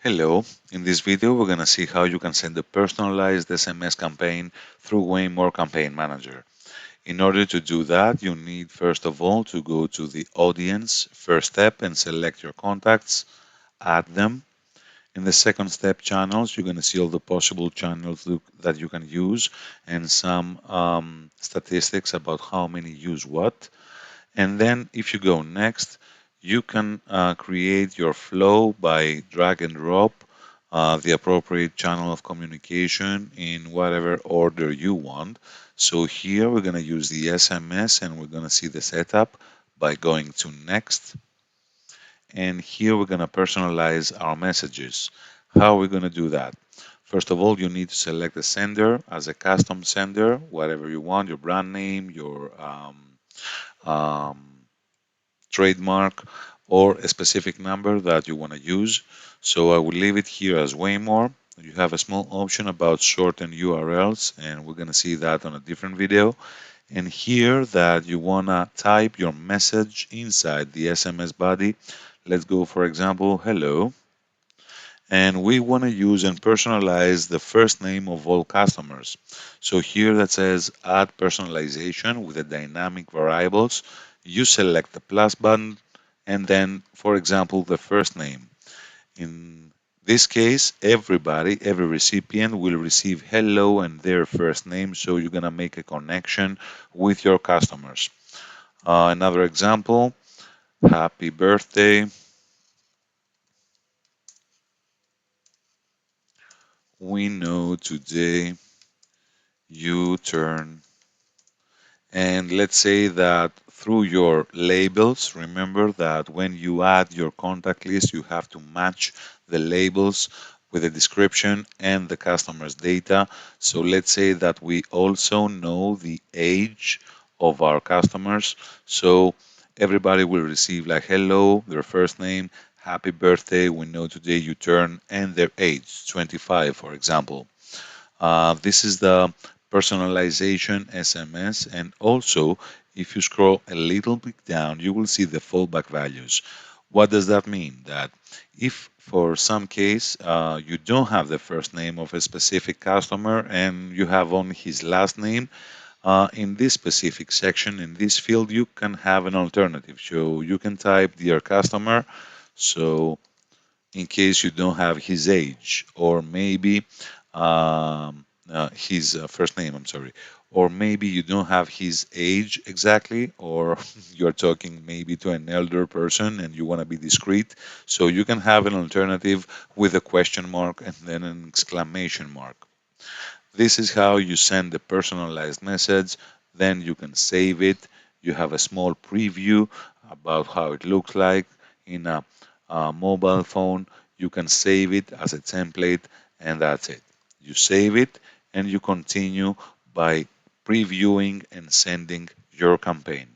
Hello, in this video we're going to see how you can send a personalized SMS campaign through WayMore Campaign Manager. In order to do that, you need first of all to go to the audience first step and select your contacts, add them. In the second step, channels, you're going to see all the possible channels that you can use and some statistics about how many use what. And then if you go next, you can create your flow by drag and drop the appropriate channel of communication in whatever order you want. So here we're going to use the SMS and we're going to see the setup by going to next. And here we're going to personalize our messages. How are we going to do that? First of all, you need to select the sender as a custom sender, whatever you want, your brand name, your um, trademark, or a specific number that you want to use. So I will leave it here as WayMore. You have a small option about shorten URLs, and we're going to see that on a different video. And here that you want to type your message inside the SMS body. Let's go, for example, hello. And we want to use and personalize the first name of all customers. So here that says add personalization with the dynamic variables. You select the plus button and then, for example, the first name. In this case, every recipient will receive hello and their first name. So you're going to make a connection with your customers. Another example, happy birthday. We know today you turn. And let's say that through your labels, remember that when you add your contact list, you have to match the labels with the description and the customer's data. So let's say that we also know the age of our customers. So everybody will receive like hello, their first name, happy birthday, we know today you turn, and their age, 25, for example. This is the personalization SMS. And also, if you scroll a little bit down, you will see the fallback values. What does that mean? That if for some case you don't have the first name of a specific customer and you have only his last name, in this specific section, in this field, you can have an alternative. So you can type dear customer. So in case you don't have his age, or maybe his first name, I'm sorry, or maybe you don't have his age exactly, or you're talking maybe to an elder person and you want to be discreet. So you can have an alternative with a question mark and then an exclamation mark. This is how you send a personalized message. Then you can save it. You have a small preview about how it looks like in a mobile phone. You can save it as a template, and that's it. You save it and you continue by previewing and sending your campaign.